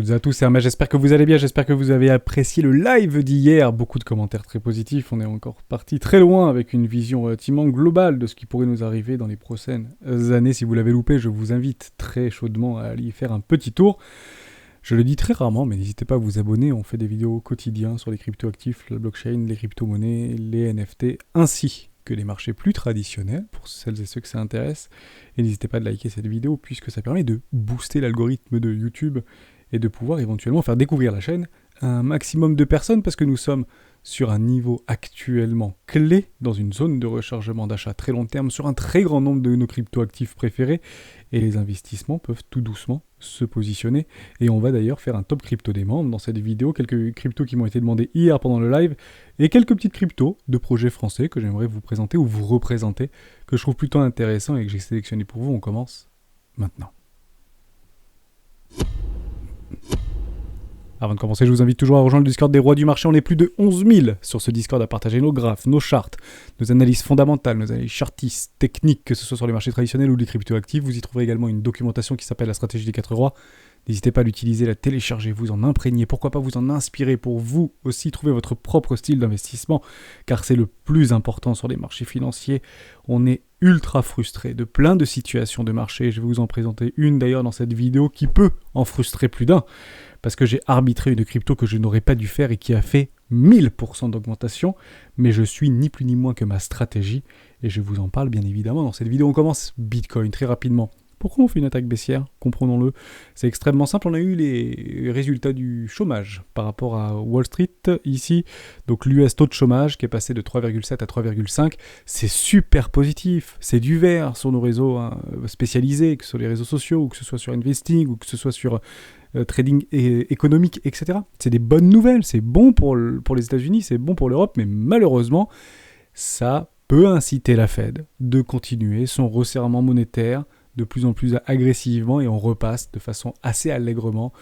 toutes et à tous, c'est Hermès, j'espère que vous allez bien, j'espère que vous avez apprécié le live d'hier, beaucoup de commentaires très positifs, on est encore parti très loin avec une vision relativement globale de ce qui pourrait nous arriver dans les prochaines années. Si vous l'avez loupé, je vous invite très chaudement à aller y faire un petit tour. Je le dis très rarement, mais n'hésitez pas à vous abonner, on fait des vidéos au quotidien sur les crypto-actifs, la blockchain, les crypto-monnaies, les NFT, ainsi que les marchés plus traditionnels, pour celles et ceux que ça intéresse. Et n'hésitez pas à liker cette vidéo, puisque ça permet de booster l'algorithme de YouTube et de pouvoir éventuellement faire découvrir la chaîne à un maximum de personnes, parce que nous sommes sur un niveau actuellement clé, dans une zone de rechargement d'achat très long terme, sur un très grand nombre de nos crypto-actifs préférés, et les investissements peuvent tout doucement se positionner. Et on va d'ailleurs faire un top crypto des membres dans cette vidéo, quelques cryptos qui m'ont été demandés hier pendant le live, et quelques petites cryptos de projets français que j'aimerais vous présenter ou vous représenter, que je trouve plutôt intéressant et que j'ai sélectionné pour vous. On commence maintenant. Avant de commencer, je vous invite toujours à rejoindre le Discord des rois du marché. On est plus de 11 000 sur ce Discord à partager nos graphes, nos charts, nos analyses fondamentales, nos analyses chartistes, techniques, que ce soit sur les marchés traditionnels ou les crypto-actifs. Vous y trouverez également une documentation qui s'appelle la stratégie des 4 rois. N'hésitez pas à l'utiliser, la télécharger, vous en imprégner, pourquoi pas vous en inspirer pour vous aussi trouver votre propre style d'investissement, car c'est le plus important sur les marchés financiers. On est ultra frustré de plein de situations de marché. Je vais vous en présenter une d'ailleurs dans cette vidéo qui peut en frustrer plus d'un, parce que j'ai arbitré une crypto que je n'aurais pas dû faire et qui a fait 1000% d'augmentation, mais je suis ni plus ni moins que ma stratégie, et je vous en parle bien évidemment dans cette vidéo. On commence Bitcoin très rapidement. Pourquoi on fait une attaque baissière ? Comprenons-le. C'est extrêmement simple. On a eu les résultats du chômage par rapport à Wall Street ici. Donc l'US taux de chômage qui est passé de 3,7 à 3,5. C'est super positif. C'est du vert sur nos réseaux spécialisés, que ce soit les réseaux sociaux, ou que ce soit sur Investing, ou que ce soit sur trading économique, etc. C'est des bonnes nouvelles. C'est bon pour les États-Unis, c'est bon pour l'Europe, mais malheureusement, ça peut inciter la Fed de continuer son resserrement monétaire de plus en plus agressivement, et on repasse de façon assez allègrement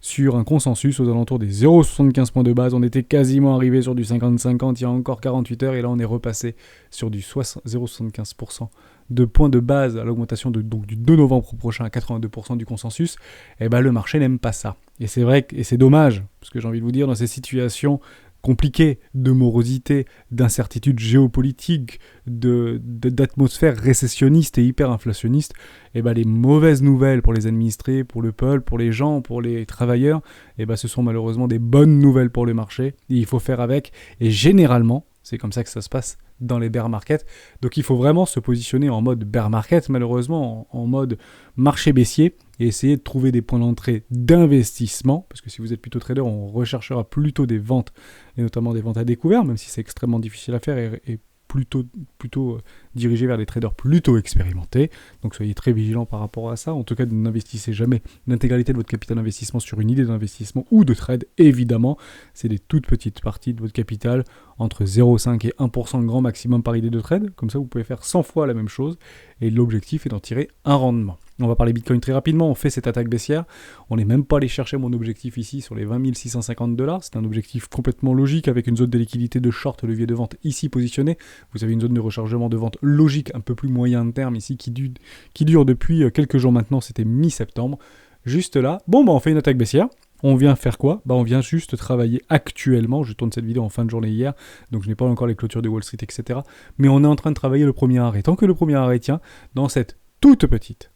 sur un consensus aux alentours des 0,75 points de base. On était quasiment arrivé sur du 50-50 il y a encore 48 heures, et là on est repassé sur du 0,75% de points de base à l'augmentation donc du 2 novembre prochain à 82% du consensus. Et ben le marché n'aime pas ça. Et c'est vrai et c'est dommage, parce que j'ai envie de vous dire, dans ces situations compliqué, de morosité, d'incertitude géopolitique, d'atmosphère récessionniste et hyperinflationniste, et ben les mauvaises nouvelles pour les administrés, pour le peuple, pour les gens, pour les travailleurs, et ben ce sont malheureusement des bonnes nouvelles pour le marché, et il faut faire avec, et généralement, c'est comme ça que ça se passe dans les bear markets. Donc il faut vraiment se positionner en mode bear market, malheureusement en mode marché baissier, et essayer de trouver des points d'entrée d'investissement, parce que si vous êtes plutôt trader, on recherchera plutôt des ventes, et notamment des ventes à découvert, même si c'est extrêmement difficile à faire, et plutôt dirigé vers des traders plutôt expérimentés. Donc soyez très vigilants par rapport à ça. En tout cas, n'investissez jamais l'intégralité de votre capital d'investissement sur une idée d'investissement ou de trade. Évidemment, c'est des toutes petites parties de votre capital, entre 0,5 et 1% grand maximum par idée de trade. Comme ça, vous pouvez faire 100 fois la même chose, et l'objectif est d'en tirer un rendement. On va parler Bitcoin très rapidement. On fait cette attaque baissière. On n'est même pas allé chercher mon objectif ici sur les 20 650 $. C'est un objectif complètement logique, avec une zone de liquidité de short, levier de vente ici positionné. Vous avez une zone de rechargement de vente logique, un peu plus moyen terme ici, qui dure depuis quelques jours maintenant. C'était mi-septembre. Juste là. Bon, on fait une attaque baissière. On vient faire quoi ? On vient juste travailler actuellement. Je tourne cette vidéo en fin de journée hier, donc je n'ai pas encore les clôtures de Wall Street, etc. Mais on est en train de travailler le premier arrêt. Tant que le premier arrêt tient, dans cette toute petite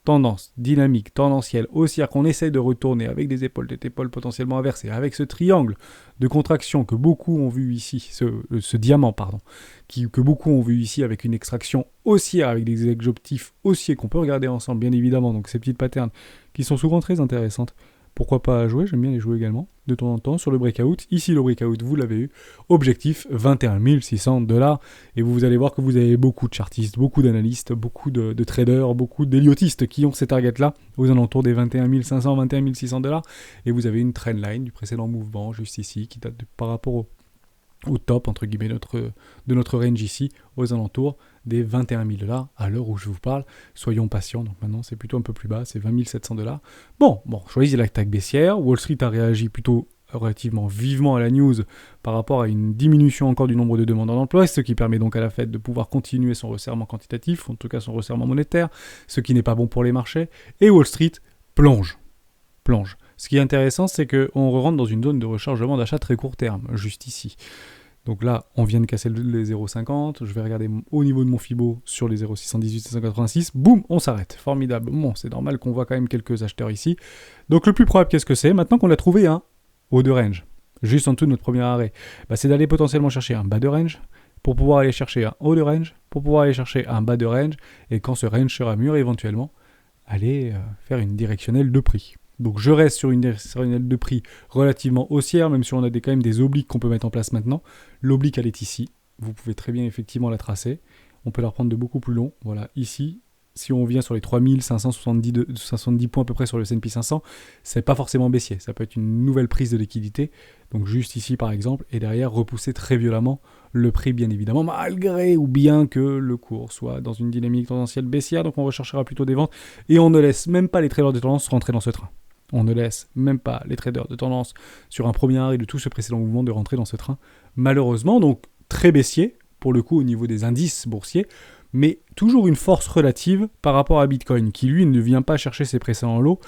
tendance dynamique, tendancielle, haussière qu'on essaye de retourner avec des épaules potentiellement inversées, avec ce triangle de contraction que beaucoup ont vu ici, ce diamant, que beaucoup ont vu ici avec une extraction haussière, avec des objectifs haussiers qu'on peut regarder ensemble, bien évidemment, donc ces petites patterns qui sont souvent très intéressantes. Pourquoi pas jouer ? J'aime bien les jouer également, de temps en temps, sur le breakout. Ici, le breakout, vous l'avez eu. Objectif, 21 600 $. Et vous allez voir que vous avez beaucoup de chartistes, beaucoup d'analystes, beaucoup de traders, beaucoup d'héliotistes qui ont ces targets-là, aux alentours des 21 500, 21 600 $. Et vous avez une trendline du précédent mouvement, juste ici, qui date par rapport au top, entre guillemets, de notre range ici, aux alentours des 21 000 $ à l'heure où je vous parle. Soyons patients, donc maintenant c'est plutôt un peu plus bas, c'est 20 700 $. Bon, choisis l'attaque baissière. Wall Street a réagi plutôt relativement vivement à la news par rapport à une diminution encore du nombre de demandeurs d'emploi, ce qui permet donc à la Fed de pouvoir continuer son resserrement quantitatif, en tout cas son resserrement monétaire, ce qui n'est pas bon pour les marchés, et Wall Street plonge. Ce qui est intéressant, c'est qu'on rentre dans une zone de rechargement d'achat très court terme, juste ici. Donc là, on vient de casser les 0,50. Je vais regarder au niveau de mon Fibo sur les 0,618 et 186. Boum, on s'arrête. Formidable. Bon, c'est normal qu'on voit quand même quelques acheteurs ici. Donc le plus probable, qu'est-ce que c'est? Maintenant qu'on a trouvé un haut de range, juste en dessous de notre premier arrêt, c'est d'aller potentiellement chercher un bas de range pour pouvoir aller chercher un haut de range, pour pouvoir aller chercher un bas de range, et quand ce range sera mûr, éventuellement, aller faire une directionnelle de prix. Donc je reste sur une directionnelle de prix relativement haussière, même si on a quand même des obliques qu'on peut mettre en place maintenant. L'oblique, elle est ici. Vous pouvez très bien effectivement la tracer. On peut la reprendre de beaucoup plus long. Voilà, ici. Si on vient sur les 3570 points à peu près sur le S&P 500, c'est pas forcément baissier. Ça peut être une nouvelle prise de liquidité. Donc juste ici par exemple, et derrière repousser très violemment le prix bien évidemment, malgré ou bien que le cours soit dans une dynamique tendancielle baissière. Donc on recherchera plutôt des ventes et on ne laisse même pas les traders de tendance rentrer dans ce train. On ne laisse même pas les traders de tendance sur un premier arrêt de tout ce précédent mouvement de rentrer dans ce train. Malheureusement, donc très baissier pour le coup au niveau des indices boursiers, mais toujours une force relative par rapport à Bitcoin, qui lui ne vient pas chercher ses précédents lots,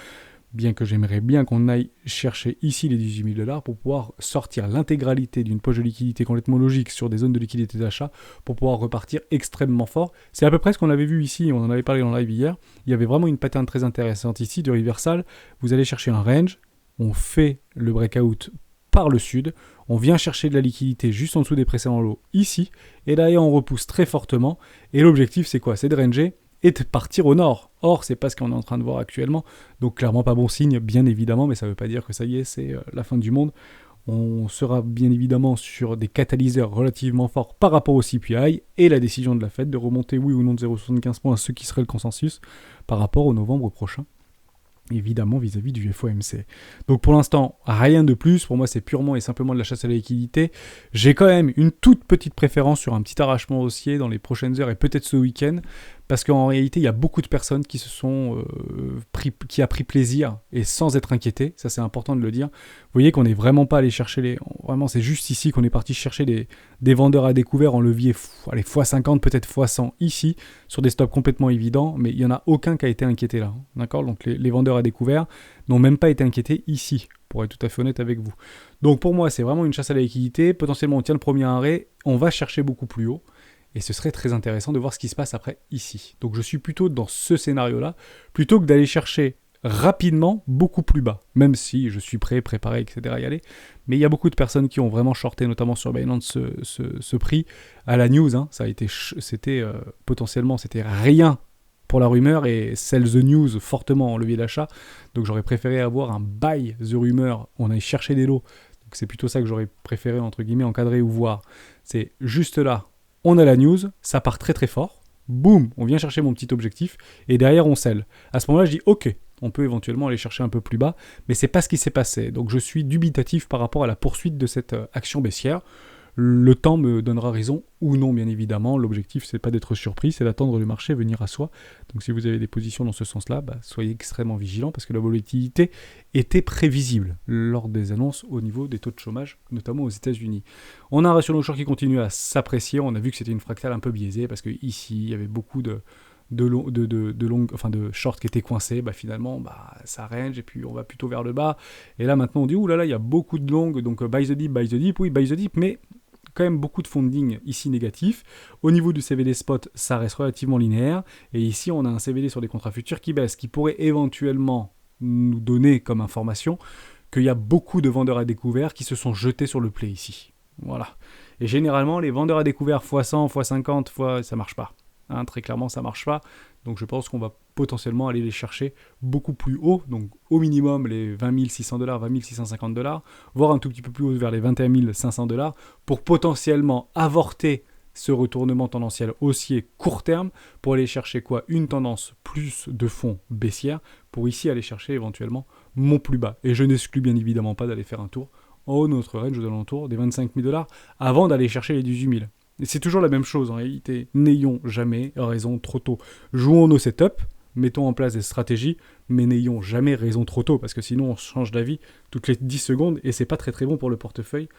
bien que j'aimerais bien qu'on aille chercher ici les 18 000 $ pour pouvoir sortir l'intégralité d'une poche de liquidité complètement logique sur des zones de liquidité d'achat pour pouvoir repartir extrêmement fort. C'est à peu près ce qu'on avait vu ici, on en avait parlé dans le live hier. Il y avait vraiment une pattern très intéressante ici de reversal. Vous allez chercher un range, on fait le breakout par le sud, on vient chercher de la liquidité juste en dessous des précédents lots ici, et derrière on repousse très fortement, et l'objectif c'est quoi? C'est de ranger et de partir au nord. Or, c'est pas ce qu'on est en train de voir actuellement, donc clairement pas bon signe, bien évidemment, mais ça veut pas dire que ça y est, c'est la fin du monde. On sera bien évidemment sur des catalyseurs relativement forts par rapport au CPI, et la décision de la Fed de remonter oui ou non de 0,75 points, ce qui serait le consensus, par rapport au novembre prochain. Évidemment vis-à-vis du FOMC. Donc pour l'instant, rien de plus. Pour moi, c'est purement et simplement de la chasse à la liquidité. J'ai quand même une toute petite préférence sur un petit arrachement haussier dans les prochaines heures et peut-être ce week-end, parce qu'en réalité, il y a beaucoup de personnes qui qui a pris plaisir et sans être inquiétées. Ça, c'est important de le dire. Vous voyez qu'on n'est vraiment pas allé chercher Vraiment, c'est juste ici qu'on est parti chercher des vendeurs à découvert en levier x50, peut-être x100 ici, sur des stops complètement évidents, mais il n'y en a aucun qui a été inquiété là. D'accord? Donc les vendeurs à découvert n'ont même pas été inquiétés ici, pour être tout à fait honnête avec vous. Donc pour moi, c'est vraiment une chasse à la liquidité. Potentiellement, on tient le premier arrêt, on va chercher beaucoup plus haut. Et ce serait très intéressant de voir ce qui se passe après ici. Donc je suis plutôt dans ce scénario-là, plutôt que d'aller chercher rapidement beaucoup plus bas, même si je suis prêt, préparé, etc. à y aller. Mais il y a beaucoup de personnes qui ont vraiment shorté, notamment sur Binance, ce prix à la news. Hein. Ça a été, potentiellement, c'était rien pour la rumeur et sell the news fortement en levier d'achat. Donc j'aurais préféré avoir un buy the rumeur, on aille chercher des lots. Donc c'est plutôt ça que j'aurais préféré, entre guillemets, encadrer ou voir. C'est juste là. On a la news, ça part très très fort, boum, on vient chercher mon petit objectif, et derrière on sell. À ce moment-là, je dis ok, on peut éventuellement aller chercher un peu plus bas, mais c'est pas ce qui s'est passé. Donc je suis dubitatif par rapport à la poursuite de cette action baissière. Le temps me donnera raison ou non, bien évidemment. L'objectif, c'est pas d'être surpris, c'est d'attendre le marché venir à soi. Donc si vous avez des positions dans ce sens-là, soyez extrêmement vigilants parce que la volatilité était prévisible lors des annonces au niveau des taux de chômage, notamment aux États-Unis. On a un ratio long-short qui continue à s'apprécier. On a vu que c'était une fractale un peu biaisée parce que ici, il y avait beaucoup de shorts qui étaient coincés, finalement ça range et puis on va plutôt vers le bas, et là maintenant on dit oulala, il y a beaucoup de longues, donc buy the dip, oui buy the dip, mais quand même beaucoup de funding ici négatif. Au niveau du CVD spot, ça reste relativement linéaire, et ici on a un CVD sur des contrats futurs qui baisse, qui pourrait éventuellement nous donner comme information qu'il y a beaucoup de vendeurs à découvert qui se sont jetés sur le play ici. Voilà. Et généralement les vendeurs à découvert x100, x50, ça marche pas. Hein, très clairement, ça ne marche pas. Donc je pense qu'on va potentiellement aller les chercher beaucoup plus haut. Donc au minimum les 20 600 $, 20 650 $, voire un tout petit peu plus haut vers les 21 500 $, pour potentiellement avorter ce retournement tendanciel haussier court terme, pour aller chercher quoi? Une tendance plus de fond baissière, pour ici aller chercher éventuellement mon plus bas. Et je n'exclus bien évidemment pas d'aller faire un tour en haut de notre range aux alentours des 25 000 $ avant d'aller chercher les 18 000. Et c'est toujours la même chose en réalité. N'ayons jamais raison trop tôt. Jouons nos setups, mettons en place des stratégies, mais n'ayons jamais raison trop tôt, parce que sinon on change d'avis toutes les 10 secondes et c'est pas très très bon pour le portefeuille.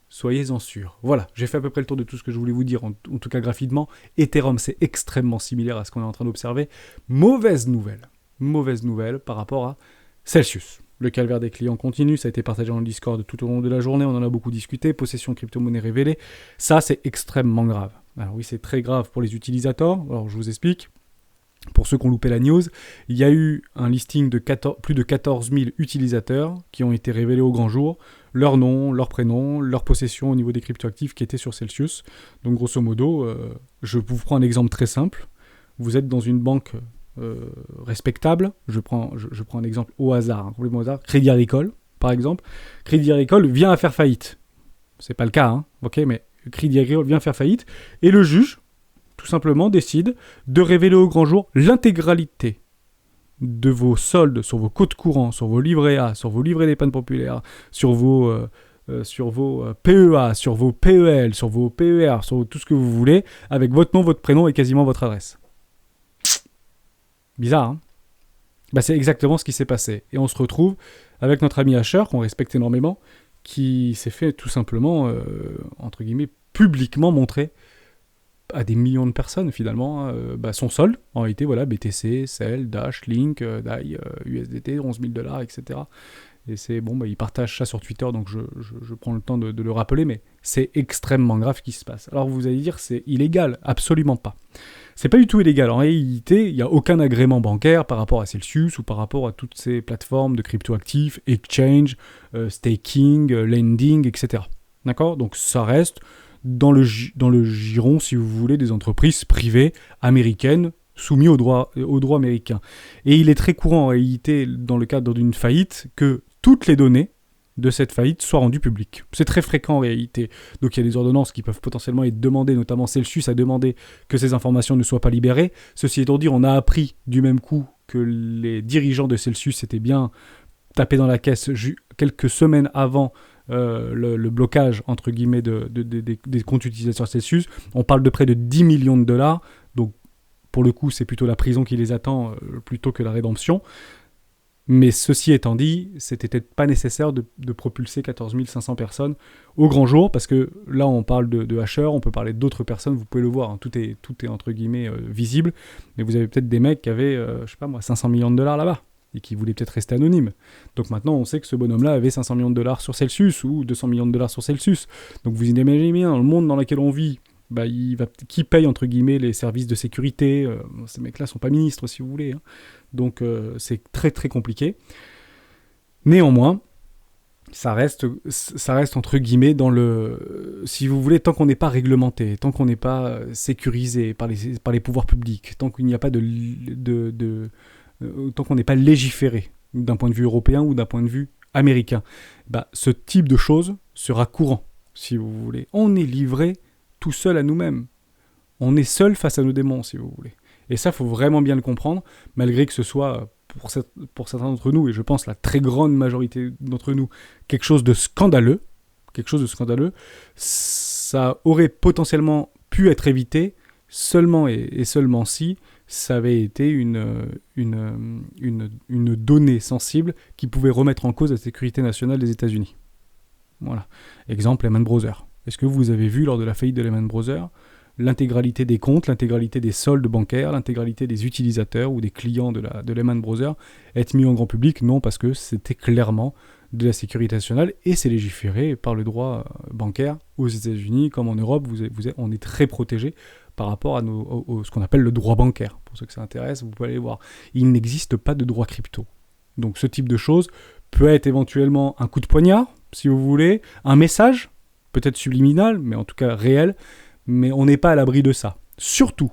Soyez-en sûrs. Voilà, j'ai fait à peu près le tour de tout ce que je voulais vous dire, en tout cas graphiquement. Ethereum, c'est extrêmement similaire à ce qu'on est en train d'observer. Mauvaise nouvelle par rapport à Celsius. Le calvaire des clients continue, ça a été partagé dans le Discord tout au long de la journée, on en a beaucoup discuté, possession de crypto-monnaie révélée, ça c'est extrêmement grave. Alors oui, c'est très grave pour les utilisateurs, alors je vous explique. Pour ceux qui ont loupé la news, il y a eu un listing de plus de 14 000 utilisateurs qui ont été révélés au grand jour, leur nom, leur prénom, leur possession au niveau des cryptoactifs qui étaient sur Celsius. Donc grosso modo, je vous prends un exemple très simple. Vous êtes dans une banque respectable, je prends un exemple au hasard, complètement au hasard, Crédit Agricole, par exemple. Crédit Agricole vient à faire faillite. C'est pas le cas, hein, ok, mais Crédit Agricole vient faire faillite, et le juge, tout simplement, décide de révéler au grand jour l'intégralité de vos soldes sur vos comptes courants, sur vos livrets A, sur vos livrets d'épargne populaire, sur vos PEA, sur vos PEL, sur vos PER, sur tout ce que vous voulez, avec votre nom, votre prénom et quasiment votre adresse. Bizarre, hein? Bah, c'est exactement ce qui s'est passé. Et on se retrouve avec notre ami Asher, qu'on respecte énormément, qui s'est fait tout simplement, entre guillemets, publiquement montrer à des millions de personnes finalement son solde. En réalité, voilà, BTC, CEL, Dash, Link, DAI, USDT, 11 000 $, etc. Et c'est bon, il partage ça sur Twitter, donc je prends le temps de le rappeler, mais c'est extrêmement grave ce qui se passe. Alors vous allez dire, c'est illégal? Absolument pas. C'est pas du tout illégal. En réalité, il n'y a aucun agrément bancaire par rapport à Celsius ou par rapport à toutes ces plateformes de cryptoactifs, exchange, staking, lending, etc. D'accord? Donc ça reste dans le giron, si vous voulez, des entreprises privées américaines soumises au droit américain. Et il est très courant en réalité, dans le cadre d'une faillite, que toutes les données de cette faillite soient rendues publiques. C'est très fréquent en réalité. Donc il y a des ordonnances qui peuvent potentiellement être demandées, notamment Celsius a demandé que ces informations ne soient pas libérées. Ceci étant dit, on a appris du même coup que les dirigeants de Celsius étaient bien tapés dans la caisse quelques semaines avant le blocage, entre guillemets, des comptes utilisateurs Celsius. On parle de près de 10 millions de dollars. Donc pour le coup, c'est plutôt la prison qui les attend plutôt que la rédemption. Mais ceci étant dit, c'était peut-être pas nécessaire de propulser 14 500 personnes au grand jour, parce que là, on parle de hacheurs, on peut parler d'autres personnes, vous pouvez le voir, hein, tout est entre guillemets visible, mais vous avez peut-être des mecs qui avaient, 500 millions de dollars là-bas, et qui voulaient peut-être rester anonymes. Donc maintenant, on sait que ce bonhomme-là avait 500 millions de dollars sur Celsius, ou 200 millions de dollars sur Celsius. Donc vous imaginez bien, dans le monde dans lequel on vit, qui paye entre guillemets les services de sécurité, ces mecs-là sont pas ministres si vous voulez, hein. Donc c'est très très compliqué. Néanmoins, ça reste entre guillemets dans le, si vous voulez, tant qu'on n'est pas réglementé, tant qu'on n'est pas sécurisé par les pouvoirs publics, tant qu'il n'y a pas tant qu'on n'est pas légiféré d'un point de vue européen ou d'un point de vue américain, ce type de choses sera courant, si vous voulez. On est livré tout seul à nous-mêmes. On est seul face à nos démons, si vous voulez. Et ça, il faut vraiment bien le comprendre, malgré que ce soit, pour certains d'entre nous, et je pense la très grande majorité d'entre nous, quelque chose de scandaleux, ça aurait potentiellement pu être évité seulement et seulement si ça avait été une donnée sensible qui pouvait remettre en cause la sécurité nationale des États-Unis. Voilà. Exemple, Lehman Brothers. Est-ce que vous avez vu lors de la faillite de Lehman Brothers l'intégralité des comptes, l'intégralité des soldes bancaires, l'intégralité des utilisateurs ou des clients de Lehman Brothers être mis en grand public? Non, parce que c'était clairement de la sécurité nationale et c'est légiféré par le droit bancaire aux États-Unis comme en Europe. On est très protégé par rapport à ce qu'on appelle le droit bancaire. Pour ceux que ça intéresse, vous pouvez aller voir. Il n'existe pas de droit crypto. Donc ce type de choses peut être éventuellement un coup de poignard, si vous voulez, un message, peut-être subliminal, mais en tout cas réel, mais on n'est pas à l'abri de ça. Surtout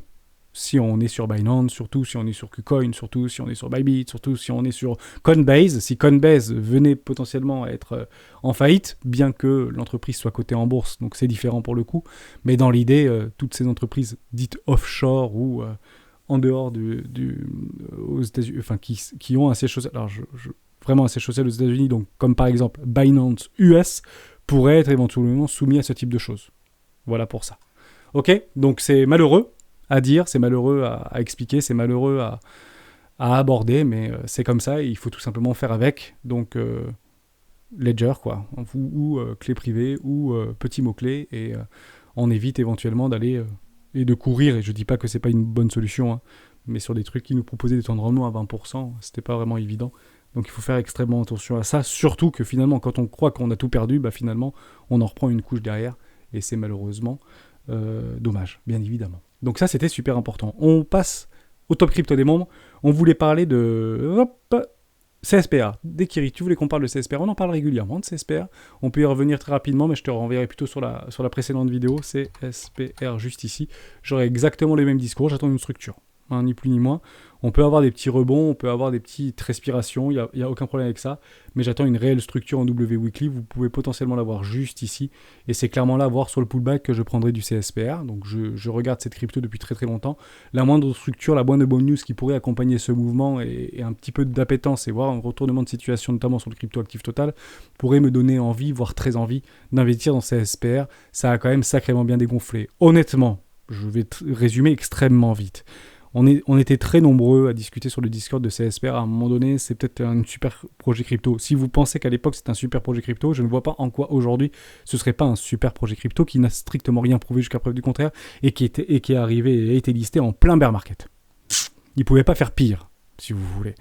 si on est sur Binance, surtout si on est sur KuCoin, surtout si on est sur Bybit, surtout si on est sur Coinbase. Si Coinbase venait potentiellement à être en faillite, bien que l'entreprise soit cotée en bourse, donc c'est différent pour le coup, mais dans l'idée, toutes ces entreprises dites offshore ou en dehors aux États-Unis, enfin qui ont un siège social, alors vraiment un siège social aux États-Unis, donc comme par exemple Binance US, pourraient être éventuellement soumis à ce type de choses. Voilà pour ça. Ok, donc c'est malheureux à dire, c'est malheureux à expliquer, c'est malheureux à aborder, mais c'est comme ça et il faut tout simplement faire avec. Donc Ledger, quoi, ou clé privée, ou petit mot-clé, et on évite éventuellement d'aller et de courir, et je dis pas que c'est pas une bonne solution, hein, mais sur des trucs qui nous proposaient des temps de rendement à 20%, c'était pas vraiment évident Donc il faut faire extrêmement attention à ça, surtout que finalement, quand on croit qu'on a tout perdu, finalement, on en reprend une couche derrière, et c'est malheureusement dommage, bien évidemment. Donc ça, c'était super important. On passe au top crypto des membres. On voulait parler de CSPR. Dekiri, tu voulais qu'on parle de CSPR? On en parle régulièrement de CSPR. On peut y revenir très rapidement, mais je te renverrai plutôt sur la précédente vidéo. CSPR, juste ici. J'aurai exactement les mêmes discours. J'attends une structure. Ni plus ni moins. On peut avoir des petits rebonds, on peut avoir des petites respirations, il n'y a aucun problème avec ça, mais j'attends une réelle structure en W Weekly, vous pouvez potentiellement l'avoir juste ici, et c'est clairement là, voir sur le pullback, que je prendrai du CSPR, donc je regarde cette crypto depuis très très longtemps. La moindre structure, la moindre bonne news qui pourrait accompagner ce mouvement, et un petit peu d'appétence, et voir un retournement de situation, notamment sur le crypto actif total, pourrait me donner envie, voire très envie, d'investir dans CSPR. Ça a quand même sacrément bien dégonflé. Honnêtement, je vais résumer extrêmement vite. On était très nombreux à discuter sur le Discord de CSPR. À un moment donné, c'est peut-être un super projet crypto. Si vous pensez qu'à l'époque c'est un super projet crypto, je ne vois pas en quoi aujourd'hui ce serait pas un super projet crypto qui n'a strictement rien prouvé jusqu'à preuve du contraire et qui est arrivé et a été listé en plein bear market. Il ne pouvait pas faire pire, si vous voulez.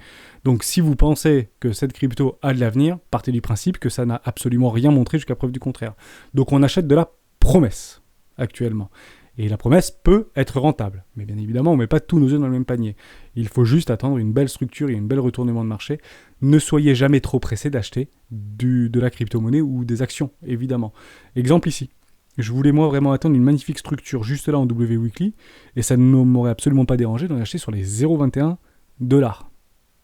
Donc si vous pensez que cette crypto a de l'avenir, partez du principe que ça n'a absolument rien montré jusqu'à preuve du contraire. Donc on achète de la promesse actuellement. Et la promesse peut être rentable. Mais bien évidemment, on ne met pas tous nos œufs dans le même panier. Il faut juste attendre une belle structure et une belle retournement de marché. Ne soyez jamais trop pressé d'acheter de la crypto-monnaie ou des actions, évidemment. Exemple ici. Je voulais moi vraiment attendre une magnifique structure juste là en W Weekly. Et ça ne m'aurait absolument pas dérangé d'en acheter sur les 0,21 $.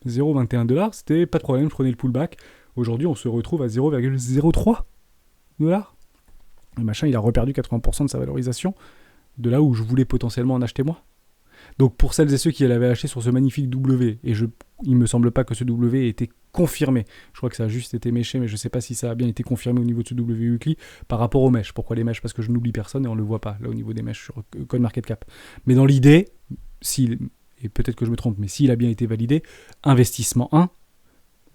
0,21 $, c'était pas de problème, je prenais le pullback. Aujourd'hui, on se retrouve à 0,03 $. Le machin, il a reperdu 80% de sa valorisation. De là où je voulais potentiellement en acheter moi. Donc pour celles et ceux qui l'avaient acheté sur ce magnifique W, et il me semble pas que ce W ait été confirmé, je crois que ça a juste été méché, mais je sais pas si ça a bien été confirmé au niveau de ce W Weekly par rapport aux mèches. Pourquoi les mèches? Parce que je n'oublie personne et on le voit pas là au niveau des mèches sur CoinMarketCap. Mais dans l'idée, et peut-être que je me trompe, mais s'il a bien été validé, investissement 1,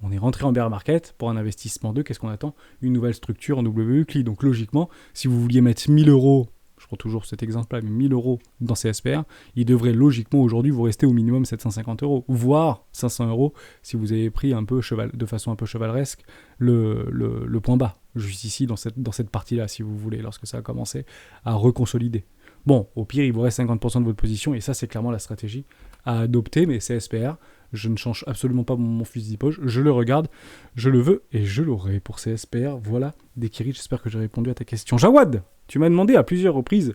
on est rentré en bear market. Pour un investissement 2, qu'est-ce qu'on attend? Une nouvelle structure en W Weekly. Donc logiquement, si vous vouliez mettre 1000 €, je prends toujours cet exemple-là, mais 1000 € dans CSPR, il devrait logiquement aujourd'hui vous rester au minimum 750 €, voire 500 € si vous avez pris de façon un peu chevaleresque le point bas, juste ici dans cette partie-là, si vous voulez, lorsque ça a commencé à reconsolider. Bon, au pire, il vous reste 50% de votre position, et ça, c'est clairement la stratégie à adopter, mais CSPR, je ne change absolument pas mon fusil d'épaule, je le regarde, je le veux, et je l'aurai pour CSPR. Voilà, Dekiri, j'espère que j'ai répondu à ta question. Jawad, tu m'as demandé à plusieurs reprises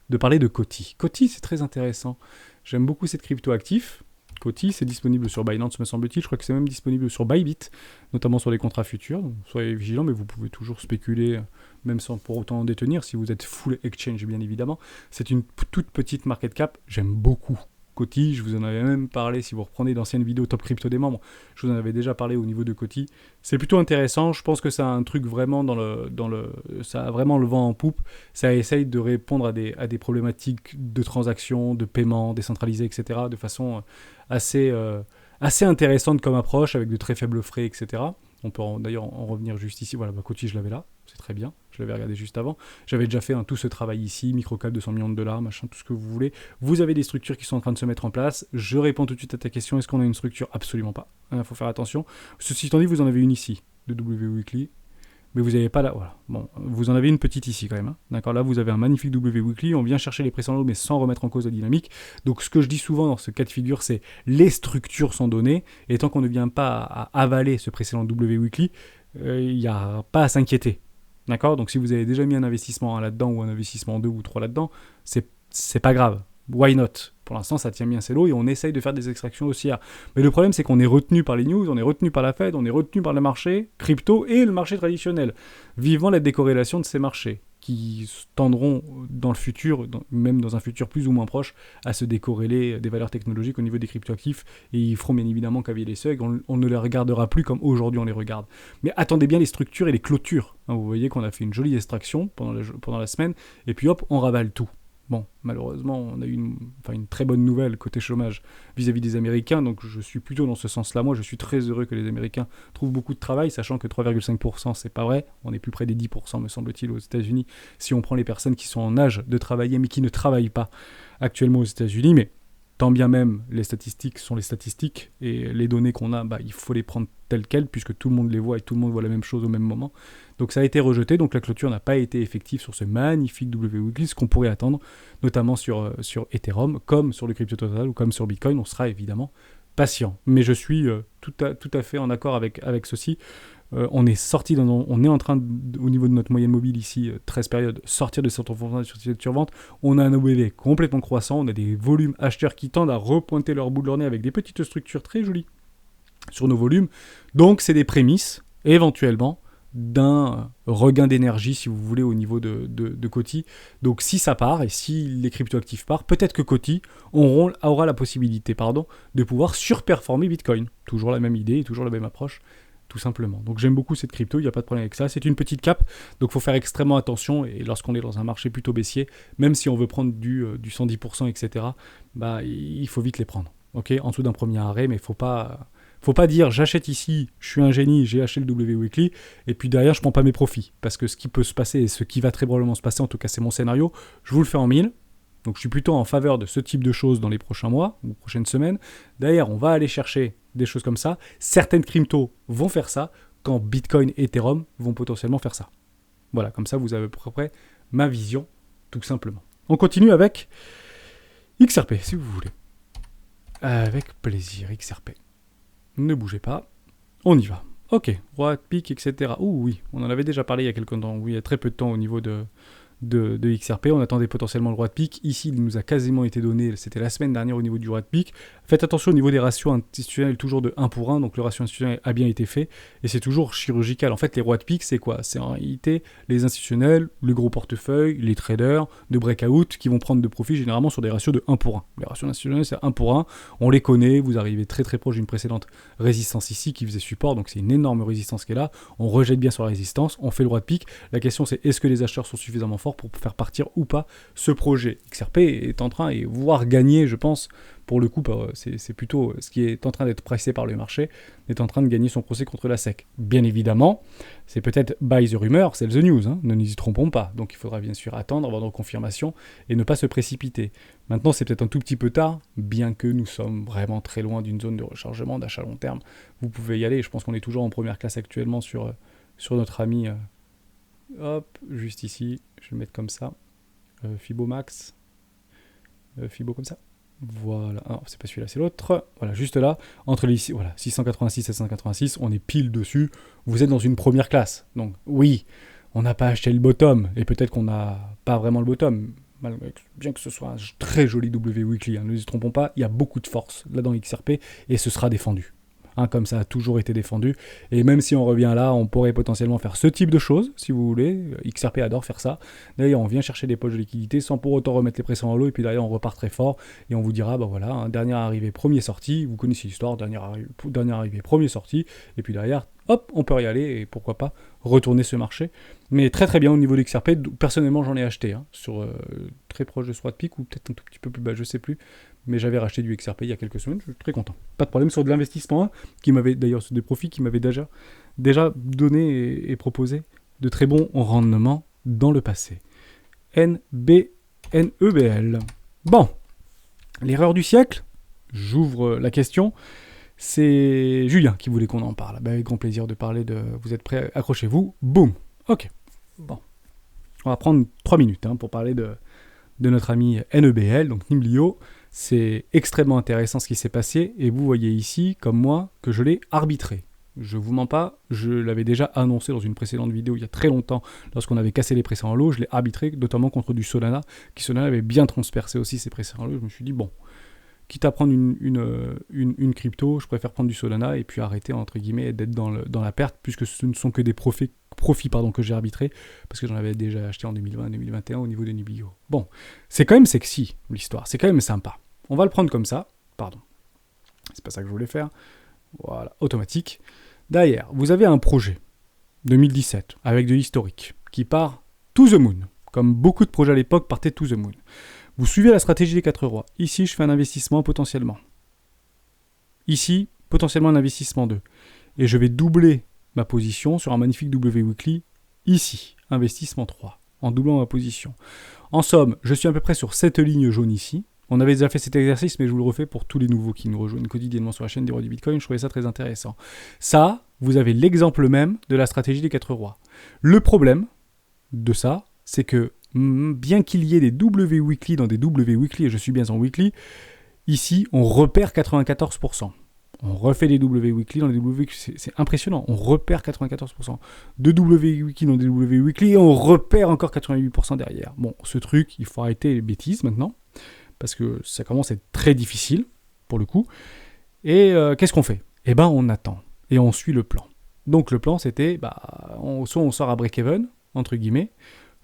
de parler de Coty. Coty, c'est très intéressant. J'aime beaucoup cette crypto actif. Coty, c'est disponible sur Binance, me semble-t-il. Je crois que c'est même disponible sur Bybit, notamment sur les contrats futurs. Donc, soyez vigilants, mais vous pouvez toujours spéculer, même sans pour autant en détenir, si vous êtes full exchange, bien évidemment. C'est une toute petite market cap. J'aime beaucoup Coty, je vous en avais même parlé, si vous reprenez d'anciennes vidéos Top Crypto des membres, je vous en avais déjà parlé au niveau de Coty. C'est plutôt intéressant, je pense que ça a un truc vraiment ça a vraiment le vent en poupe, ça essaye de répondre à des problématiques de transactions, de paiement, décentralisés, etc., de façon assez intéressante comme approche, avec de très faibles frais, etc. On peut d'ailleurs en revenir juste ici. Voilà, Coty, je l'avais là, c'est très bien. Je l'avais regardé juste avant. J'avais déjà fait tout ce travail ici, microcap 200 millions de $, machin, tout ce que vous voulez. Vous avez des structures qui sont en train de se mettre en place. Je réponds tout de suite à ta question. Est-ce qu'on a une structure? Absolument pas. Il faut faire attention. Ceci étant dit, vous en avez une ici, de W Weekly. Mais vous n'avez pas là, voilà. Bon, vous en avez une petite ici quand même. D'accord, là vous avez un magnifique W Weekly. On vient chercher les précédents, mais sans remettre en cause la dynamique. Donc ce que je dis souvent dans ce cas de figure, c'est les structures sont données. Et tant qu'on ne vient pas à avaler ce précédent W Weekly, il n'y a pas à s'inquiéter. D'accord? Donc si vous avez déjà mis un investissement 1 là-dedans ou un investissement 2 ou 3 là-dedans, c'est pas grave. Why not? Pour l'instant, ça tient bien ses lots et on essaye de faire des extractions haussières. Mais le problème, c'est qu'on est retenu par les news, on est retenu par la Fed, on est retenu par le marché crypto et le marché traditionnel. Vivant la décorrélation de ces marchés qui tendront dans le futur, même dans un futur plus ou moins proche, à se décorréler des valeurs technologiques au niveau des cryptoactifs. Et ils feront bien évidemment cavier les seuils. On ne les regardera plus comme aujourd'hui on les regarde. Mais attendez bien les structures et les clôtures. Vous voyez qu'on a fait une jolie extraction pendant la semaine. Et puis hop, on ravale tout. Bon, malheureusement, on a eu une très bonne nouvelle côté chômage vis-à-vis des Américains, donc je suis plutôt dans ce sens-là. Moi, je suis très heureux que les Américains trouvent beaucoup de travail, sachant que 3,5%, c'est pas vrai. On est plus près des 10%, me semble-t-il, aux États-Unis, si on prend les personnes qui sont en âge de travailler, mais qui ne travaillent pas actuellement aux États-Unis. Mais tant bien même les statistiques sont les statistiques, et les données qu'on a, il faut les prendre telles quelles, puisque tout le monde les voit et tout le monde voit la même chose au même moment. Donc ça a été rejeté, donc la clôture n'a pas été effective sur ce magnifique W-Weekly, ce qu'on pourrait attendre, notamment sur Ethereum, comme sur le Crypto Total ou comme sur Bitcoin. On sera évidemment patient. Mais je suis tout à fait en accord avec ceci. On est en train, au niveau de notre moyenne mobile ici, 13 périodes, sortir de cette survente. On a un OBV complètement croissant, on a des volumes acheteurs qui tendent à repointer leur bout de leur nez avec des petites structures très jolies sur nos volumes. Donc c'est des prémices, éventuellement, d'un regain d'énergie, si vous voulez, au niveau de Coty. Donc si ça part, et si les cryptoactifs partent, peut-être que Coty aura la possibilité de pouvoir surperformer Bitcoin. Toujours la même idée, toujours la même approche, tout simplement. Donc j'aime beaucoup cette crypto, il n'y a pas de problème avec ça. C'est une petite cape, donc il faut faire extrêmement attention. Et lorsqu'on est dans un marché plutôt baissier, même si on veut prendre du 110%, etc., il faut vite les prendre. Okay, en dessous d'un premier arrêt, mais il faut pas dire j'achète ici, je suis un génie, j'ai acheté le W-Weekly, et puis derrière je prends pas mes profits. Parce que ce qui peut se passer, et ce qui va très probablement se passer, en tout cas c'est mon scénario, je vous le fais en 1000. Donc je suis plutôt en faveur de ce type de choses dans les prochains mois ou prochaines semaines. D'ailleurs, on va aller chercher des choses comme ça. Certaines cryptos vont faire ça, quand Bitcoin et Ethereum vont potentiellement faire ça. Voilà, comme ça vous avez à peu près ma vision, tout simplement. On continue avec XRP, si vous voulez. Avec plaisir, XRP. Ne bougez pas, on y va. Ok, roi, pique, etc. Ouh oui, on en avait déjà parlé il y a quelques temps, oui, il y a très peu de temps au niveau de XRP, on attendait potentiellement le roi de pique. Ici, il nous a quasiment été donné, c'était la semaine dernière au niveau du roi de pique. Faites attention au niveau des ratios institutionnels, toujours de 1 pour 1, donc le ratio institutionnel a bien été fait, et c'est toujours chirurgical. En fait, les rois de pique, c'est quoi? C'est en réalité les institutionnels, le gros portefeuille, les traders de breakout qui vont prendre de profit généralement sur des ratios de 1 pour 1. Les ratios institutionnels, c'est 1 pour 1, on les connaît, vous arrivez très très proche d'une précédente résistance ici qui faisait support, donc c'est une énorme résistance qui est là, on rejette bien sur la résistance, on fait le roi de pique. La question c'est est-ce que les acheteurs sont suffisamment forts pour faire partir ou pas ce projet? XRP est en train, et voire gagner, je pense, pour le coup, c'est plutôt ce qui est en train d'être pricé par le marché, est en train de gagner son procès contre la SEC. Bien évidemment, c'est peut-être buy the rumor, sell the news, ne nous y trompons pas. Donc il faudra bien sûr attendre, avoir de confirmation et ne pas se précipiter. Maintenant, c'est peut-être un tout petit peu tard, bien que nous sommes vraiment très loin d'une zone de rechargement, d'achat long terme. Vous pouvez y aller, je pense qu'on est toujours en première classe actuellement sur notre ami... hop, juste ici, je vais le mettre comme ça. Fibomax. Fibo comme ça. Voilà, ah, c'est pas celui-là, c'est l'autre. Voilà, juste là, entre les 686 et 786, on est pile dessus. Vous êtes dans une première classe. Donc oui, on n'a pas acheté le bottom, et peut-être qu'on n'a pas vraiment le bottom, bien que ce soit un très joli W-Weekly, ne nous y trompons pas, il y a beaucoup de force là dans XRP, et ce sera défendu. Comme ça a toujours été défendu. Et même si on revient là, on pourrait potentiellement faire ce type de choses, si vous voulez. XRP adore faire ça. D'ailleurs, on vient chercher des poches de liquidité sans pour autant remettre les pressions en l'eau, et puis derrière, on repart très fort, et on vous dira, voilà, dernière arrivée, premier sorti, vous connaissez l'histoire, dernière arrivée, premier sorti, et puis derrière, hop, on peut y aller, et pourquoi pas retourner ce marché. Mais très très bien au niveau de XRP, personnellement, j'en ai acheté, sur très proche de ce roi de pique, ou peut-être un tout petit peu plus bas, je sais plus. Mais j'avais racheté du XRP il y a quelques semaines, je suis très content. Pas de problème sur de l'investissement, qui m'avait d'ailleurs sur des profits qui m'avaient déjà donné et proposé de très bons rendements dans le passé. NEBL. Bon, l'erreur du siècle, j'ouvre la question, c'est Julien qui voulait qu'on en parle. Avec grand plaisir de parler de... Vous êtes prêts? Accrochez-vous. Boum. Ok. Bon. On va prendre 3 minutes pour parler de notre ami NEBL, donc Nimblio. C'est extrêmement intéressant ce qui s'est passé, et vous voyez ici, comme moi, que je l'ai arbitré. Je vous mens pas, je l'avais déjà annoncé dans une précédente vidéo il y a très longtemps, lorsqu'on avait cassé les pressions en lot, je l'ai arbitré, notamment contre du Solana, qui Solana avait bien transpercé aussi ses pressions en lot. Je me suis dit, bon, quitte à prendre une crypto, je préfère prendre du Solana et puis arrêter, entre guillemets, d'être dans la perte, puisque ce ne sont que des profits que j'ai arbitrés, parce que j'en avais déjà acheté en 2020-2021 au niveau de Nimblio. Bon, c'est quand même sexy, l'histoire, c'est quand même sympa. On va le prendre comme ça, pardon, c'est pas ça que je voulais faire, voilà, automatique. Derrière, vous avez un projet, 2017, avec de l'historique, qui part to the moon, comme beaucoup de projets à l'époque partaient to the moon. Vous suivez la stratégie des 4 rois. Ici, je fais un investissement potentiellement. Ici, potentiellement un investissement 2. Et je vais doubler ma position sur un magnifique W-Weekly. Ici, investissement 3, en doublant ma position. En somme, je suis à peu près sur cette ligne jaune ici. On avait déjà fait cet exercice, mais je vous le refais pour tous les nouveaux qui nous rejoignent quotidiennement sur la chaîne des rois du Bitcoin. Je trouvais ça très intéressant. Ça, vous avez l'exemple même de la stratégie des 4 rois. Le problème de ça, c'est que bien qu'il y ait des W weekly dans des W weekly, et je suis bien en weekly, ici, on repère 94%. On refait des W weekly dans des W weekly, c'est impressionnant. On repère 94%. De W weekly dans des W weekly, et on repère encore 88% derrière. Bon, ce truc, il faut arrêter les bêtises maintenant, parce que ça commence à être très difficile, pour le coup. Et qu'est-ce qu'on fait ? Eh ben, on attend, et on suit le plan. Donc le plan, c'était, soit on sort à break-even, entre guillemets,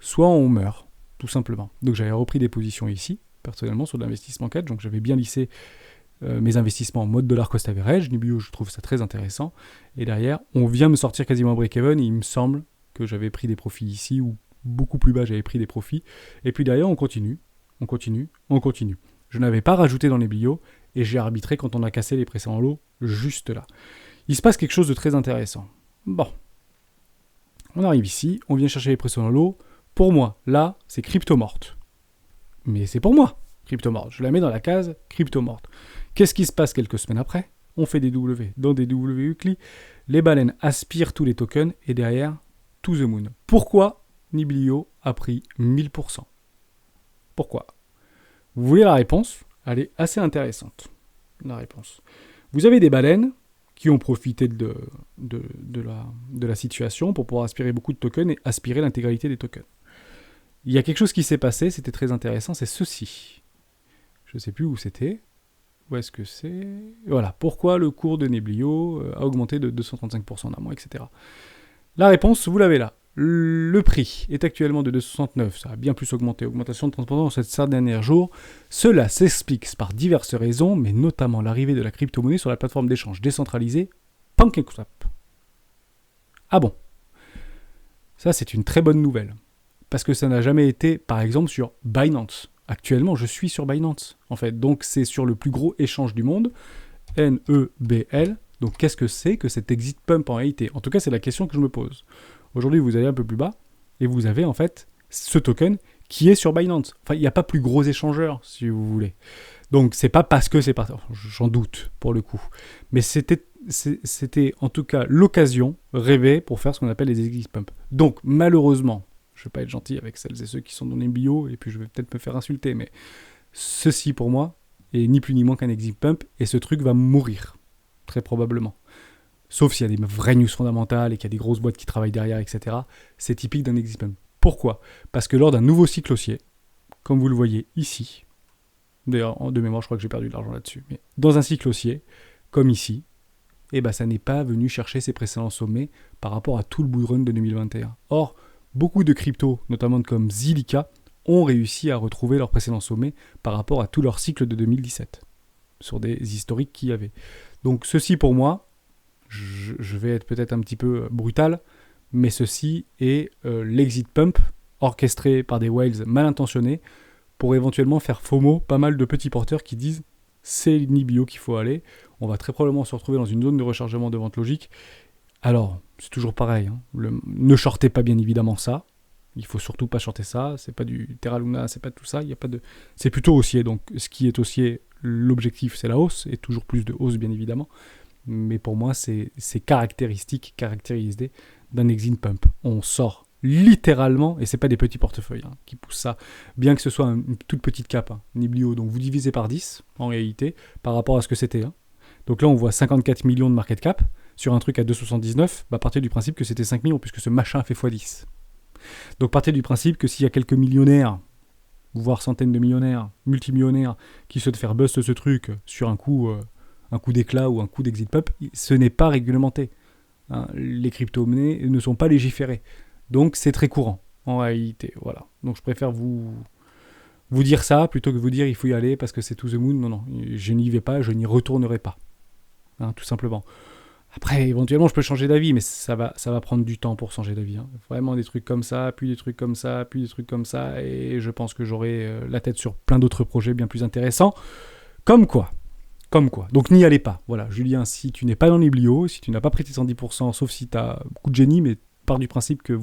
soit on meurt, tout simplement. Donc j'avais repris des positions ici, personnellement, sur de l'investissement 4, donc j'avais bien lissé mes investissements en mode dollar cost average. Nibio, je trouve ça très intéressant. Et derrière, on vient me sortir quasiment à break-even, et il me semble que j'avais pris des profits ici, ou beaucoup plus bas, j'avais pris des profits. Et puis derrière, on continue. Je n'avais pas rajouté dans les Nibio, et j'ai arbitré quand on a cassé les précédents lots, juste là. Il se passe quelque chose de très intéressant. Bon. On arrive ici, on vient chercher les précédents lots. Pour moi, là, c'est crypto morte. Mais c'est pour moi, crypto morte. Je la mets dans la case crypto morte. Qu'est-ce qui se passe quelques semaines après ? On fait des W dans des W weekly. Les baleines aspirent tous les tokens et derrière, to the moon. Pourquoi Niblio a pris 1000% ? Pourquoi ? Vous voulez la réponse ? Elle est assez intéressante. La réponse. Vous avez des baleines qui ont profité de la situation pour pouvoir aspirer beaucoup de tokens et aspirer l'intégralité des tokens. Il y a quelque chose qui s'est passé, c'était très intéressant, c'est ceci. Je ne sais plus où c'était. Où est-ce que c'est ? Voilà, pourquoi le cours de Neblio a augmenté de 235% d'un mois, etc. La réponse, vous l'avez là. Le prix est actuellement de 269, ça a bien plus augmenté, augmentation de 30% dans ces 7 derniers jours. Cela s'explique par diverses raisons, mais notamment l'arrivée de la crypto-monnaie sur la plateforme d'échange décentralisée PancakeSwap. Ah bon ? Ça, c'est une très bonne nouvelle. Parce que ça n'a jamais été, par exemple, sur Binance. Actuellement, je suis sur Binance, en fait. Donc, c'est sur le plus gros échange du monde, NEBL. Donc, qu'est-ce que c'est que cet exit pump en réalité ? En tout cas, c'est la question que je me pose. Aujourd'hui, vous allez un peu plus bas, et vous avez, en fait, ce token qui est sur Binance. Enfin, il n'y a pas plus gros échangeur, si vous voulez. Donc, c'est pas parce que c'est pas... J'en doute, pour le coup. Mais c'était en tout cas l'occasion rêvée pour faire ce qu'on appelle les exit pumps. Donc, malheureusement... Je ne vais pas être gentil avec celles et ceux qui sont dans les bio, et puis je vais peut-être me faire insulter, mais ceci pour moi est ni plus ni moins qu'un exit pump, et ce truc va mourir, très probablement. Sauf s'il y a des vraies news fondamentales et qu'il y a des grosses boîtes qui travaillent derrière, etc. C'est typique d'un exit pump. Pourquoi ? Parce que lors d'un nouveau cycle haussier, comme vous le voyez ici, d'ailleurs de mémoire je crois que j'ai perdu de l'argent là-dessus, mais dans un cycle haussier, comme ici, ça n'est pas venu chercher ses précédents sommets par rapport à tout le bull run de 2021. Or, beaucoup de cryptos, notamment comme Zilliqa, ont réussi à retrouver leur précédent sommet par rapport à tout leur cycle de 2017, sur des historiques qu'il y avait. Donc ceci pour moi, je vais être peut-être un petit peu brutal, mais ceci est l'exit pump orchestré par des whales mal intentionnés pour éventuellement faire FOMO pas mal de petits porteurs qui disent c'est Nibio qu'il faut aller, on va très probablement se retrouver dans une zone de rechargement de vente logique. Alors, c'est toujours pareil, hein. Ne shortez pas bien évidemment ça, il faut surtout pas shorter ça, c'est pas du Terra Luna, c'est pas tout ça, c'est plutôt haussier, donc ce qui est haussier, l'objectif c'est la hausse, et toujours plus de hausse bien évidemment, mais pour moi c'est caractérisé d'un exit pump. On sort littéralement, et c'est pas des petits portefeuilles qui poussent ça, bien que ce soit une toute petite cap, Niblio, donc vous divisez par 10 en réalité, par rapport à ce que c'était. Donc là on voit 54 millions de market cap, sur un truc à 2,79, partez du principe que c'était 5 millions, puisque ce machin fait x10. Donc partez du principe que s'il y a quelques millionnaires, voire centaines de millionnaires, multimillionnaires, qui souhaitent faire bust ce truc sur un coup d'éclat ou un coup d'exit pump, ce n'est pas réglementé. Les crypto-monnaies ne sont pas légiférées. Donc c'est très courant, en réalité. Voilà. Donc je préfère vous dire ça, plutôt que vous dire il faut y aller parce que c'est to the moon. Non, je n'y vais pas, je n'y retournerai pas. Tout simplement. Après, éventuellement, je peux changer d'avis, mais ça va prendre du temps pour changer d'avis. Vraiment des trucs comme ça, puis des trucs comme ça, puis des trucs comme ça, et je pense que j'aurai la tête sur plein d'autres projets bien plus intéressants. Comme quoi. Donc n'y allez pas. Voilà, Julien, si tu n'es pas dans les Niblio, si tu n'as pas prêté 110%, sauf si tu as beaucoup de génie, mais pars du principe que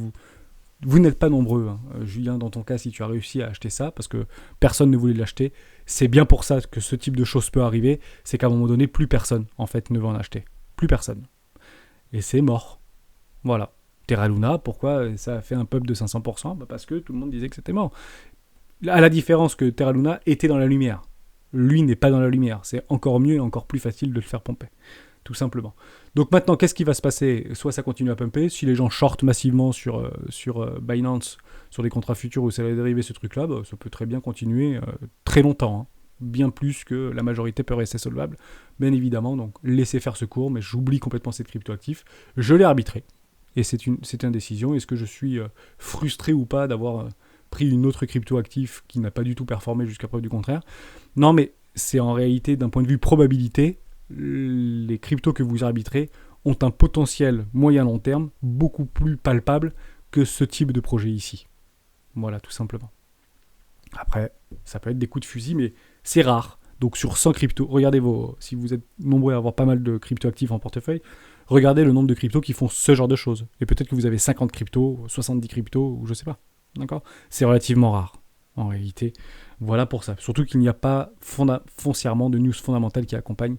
vous n'êtes pas nombreux, hein. Julien, dans ton cas, si tu as réussi à acheter ça, parce que personne ne voulait l'acheter, c'est bien pour ça que ce type de choses peut arriver, c'est qu'à un moment donné, plus personne, en fait, ne veut en acheter. Plus personne. Et c'est mort. Voilà. Terra Luna, pourquoi ça a fait un pub de 500%? Parce que tout le monde disait que c'était mort. À la différence que Terra Luna était dans la lumière. Lui n'est pas dans la lumière. C'est encore mieux et encore plus facile de le faire pomper. Tout simplement. Donc maintenant, qu'est-ce qui va se passer? Soit ça continue à pumper, si les gens shortent massivement sur Binance, sur les contrats futurs où ça va dériver ce truc-là, ça peut très bien continuer très longtemps. Hein. Bien plus que la majorité peut rester solvable. Bien évidemment, donc laissez faire ce cours, mais j'oublie complètement cette crypto-actif. Je l'ai arbitré. Et c'est une décision. Est-ce que je suis frustré ou pas d'avoir pris une autre crypto-actif qui n'a pas du tout performé jusqu'à preuve du contraire? Non, mais c'est en réalité, d'un point de vue probabilité, les cryptos que vous arbitrez ont un potentiel moyen-long terme beaucoup plus palpable que ce type de projet ici. Voilà, tout simplement. Après, ça peut être des coups de fusil, mais c'est rare. Donc sur 100 cryptos, regardez si vous êtes nombreux à avoir pas mal de cryptos actifs en portefeuille, regardez le nombre de cryptos qui font ce genre de choses. Et peut-être que vous avez 50 cryptos, 70 cryptos, ou je sais pas. D'accord ? C'est relativement rare, en réalité. Voilà pour ça. Surtout qu'il n'y a pas foncièrement de news fondamentales qui accompagnent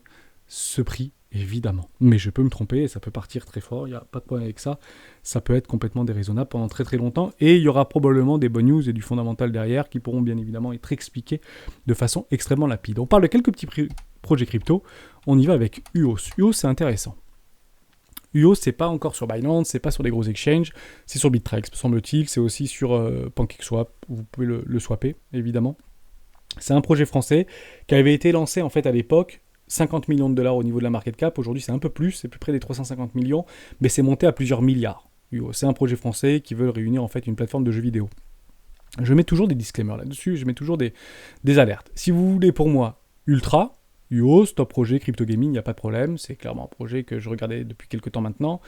ce prix, évidemment. Mais je peux me tromper, et ça peut partir très fort, il n'y a pas de problème avec ça. Ça peut être complètement déraisonnable pendant très très longtemps, et il y aura probablement des bonnes news et du fondamental derrière qui pourront bien évidemment être expliqués de façon extrêmement rapide. On parle de quelques petits projets crypto, on y va avec UOS. UOS, c'est intéressant. UOS, c'est pas encore sur Binance, c'est pas sur des gros exchanges, c'est sur Bittrex, semble-t-il, c'est aussi sur PancakeSwap, vous pouvez le swapper, évidemment. C'est un projet français qui avait été lancé en fait à l'époque 50 millions de dollars au niveau de la market cap. Aujourd'hui, c'est un peu plus, c'est plus près des 350 millions, mais c'est monté à plusieurs milliards. C'est un projet français qui veut réunir en fait une plateforme de jeux vidéo. Je mets toujours des disclaimers là-dessus, je mets toujours des alertes. Si vous voulez pour moi Ultra, UOS, top projet, crypto gaming, il n'y a pas de problème. C'est clairement un projet que je regardais depuis quelques temps maintenant.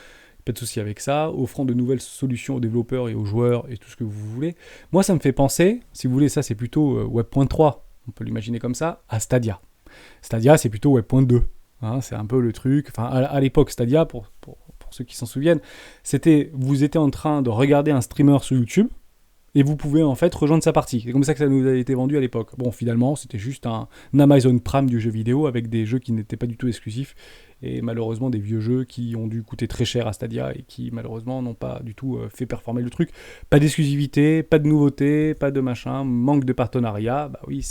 Pas de souci avec ça, offrant de nouvelles solutions aux développeurs et aux joueurs et tout ce que vous voulez. Moi, ça me fait penser, si vous voulez, ça c'est plutôt Web.3, on peut l'imaginer comme ça, à Stadia. Stadia, c'est plutôt Web.2. Hein, c'est un peu le truc. Enfin, à l'époque, Stadia, pour ceux qui s'en souviennent, c'était vous étiez en train de regarder un streamer sur YouTube et vous pouvez en fait rejoindre sa partie. C'est comme ça que ça nous a été vendu à l'époque. Bon, finalement, c'était juste un Amazon Prime du jeu vidéo avec des jeux qui n'étaient pas du tout exclusifs et malheureusement des vieux jeux qui ont dû coûter très cher à Stadia et qui malheureusement n'ont pas du tout fait performer le truc. Pas d'exclusivité, pas de nouveauté, pas de machin, manque de partenariat. Bah oui,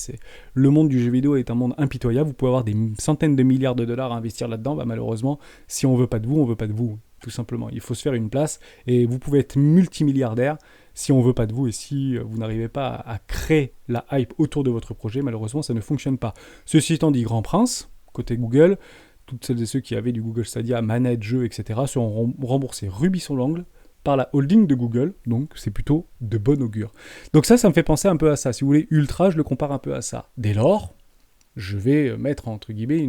le monde du jeu vidéo est un monde impitoyable. Vous pouvez avoir des centaines de milliards de dollars à investir là-dedans. Bah malheureusement, si on veut pas de vous, on veut pas de vous. Tout simplement, il faut se faire une place et vous pouvez être multimilliardaire si on veut pas de vous et si vous n'arrivez pas à créer la hype autour de votre projet, malheureusement ça ne fonctionne pas. Ceci étant dit, Grand Prince, côté Google, toutes celles et ceux qui avaient du Google Stadia, manette, jeu, etc. seront remboursés rubis sur l'ongle par la holding de Google, donc c'est plutôt de bon augure. Donc ça me fait penser un peu à ça. Si vous voulez, Ultra, je le compare un peu à ça. Dès lors, je vais mettre entre guillemets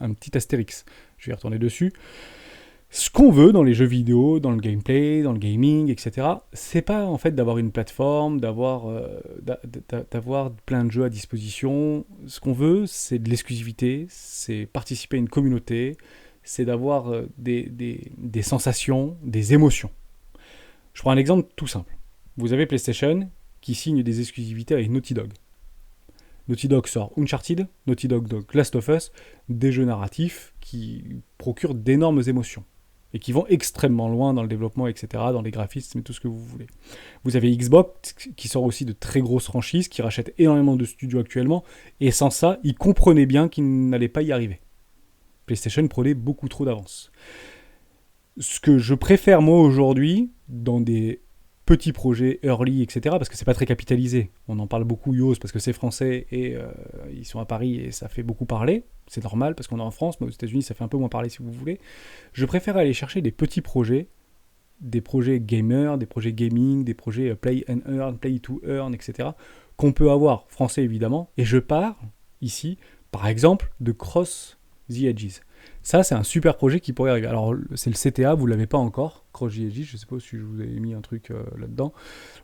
un petit astérix. Je vais y retourner dessus. Ce qu'on veut dans les jeux vidéo, dans le gameplay, dans le gaming, etc., c'est pas en fait d'avoir une plateforme, d'avoir plein de jeux à disposition. Ce qu'on veut, c'est de l'exclusivité, c'est participer à une communauté, c'est d'avoir des sensations, des émotions. Je prends un exemple tout simple. Vous avez PlayStation qui signe des exclusivités avec Naughty Dog. Naughty Dog sort Uncharted, Naughty Dog Last of Us, des jeux narratifs qui procurent d'énormes émotions et qui vont extrêmement loin dans le développement, etc., dans les graphismes et tout ce que vous voulez. Vous avez Xbox qui sort aussi de très grosses franchises, qui rachète énormément de studios actuellement, et sans ça, ils comprenaient bien qu'ils n'allaient pas y arriver. PlayStation prenait beaucoup trop d'avance. Ce que je préfère moi aujourd'hui, dans des petits projets early, etc., parce que c'est pas très capitalisé. On en parle beaucoup UOS parce que c'est français et ils sont à Paris et ça fait beaucoup parler. C'est normal parce qu'on est en France, mais aux États-Unis ça fait un peu moins parler si vous voulez. Je préfère aller chercher des petits projets, des projets gamers, des projets gaming, des projets play and earn, play to earn, etc., qu'on peut avoir, français évidemment. Et je parle ici, par exemple, de Cross the Edges. Ça, c'est un super projet qui pourrait arriver. Alors, c'est le CTA, vous ne l'avez pas encore, Cross the Edges, je ne sais pas si je vous avais mis un truc là-dedans.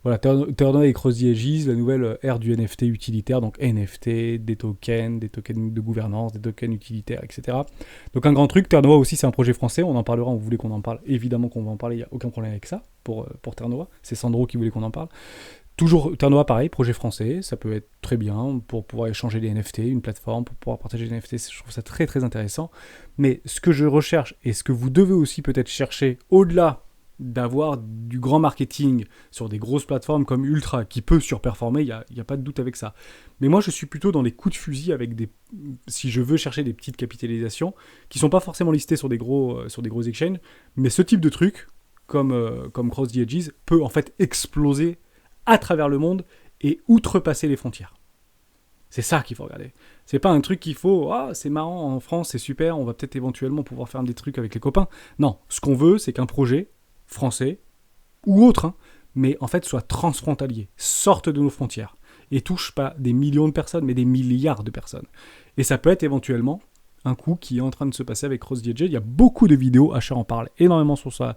Voilà, Turnoa et Cross the Edges, la nouvelle ère du NFT utilitaire, donc NFT, des tokens de gouvernance, des tokens utilitaires, etc. Donc un grand truc, Turnoa aussi, c'est un projet français, on en parlera, vous voulez qu'on en parle, évidemment qu'on va en parler, il n'y a aucun problème avec ça, pour Turnoa, c'est Sandro qui voulait qu'on en parle. Toujours Turnoa, pareil, projet français, ça peut être très bien pour pouvoir échanger des NFT, une plateforme pour pouvoir partager des NFT, je trouve ça très très intéressant. Mais ce que je recherche et ce que vous devez aussi peut-être chercher, au-delà d'avoir du grand marketing sur des grosses plateformes comme Ultra, qui peut surperformer, il n'y a pas de doute avec ça. Mais moi je suis plutôt dans les coups de fusil avec si je veux chercher des petites capitalisations, qui ne sont pas forcément listées sur des gros exchanges, mais ce type de truc, comme Cross the Edges, peut en fait exploser à travers le monde et outrepasser les frontières. C'est ça qu'il faut regarder. C'est pas un truc qu'il faut, c'est marrant, en France, c'est super, on va peut-être éventuellement pouvoir faire des trucs avec les copains. Non, ce qu'on veut, c'est qu'un projet français, ou autre, mais en fait soit transfrontalier, sorte de nos frontières, et touche pas des millions de personnes, mais des milliards de personnes. Et ça peut être éventuellement un coup qui est en train de se passer avec Cross the Edges. Il y a beaucoup de vidéos, Asher en parle énormément sur sa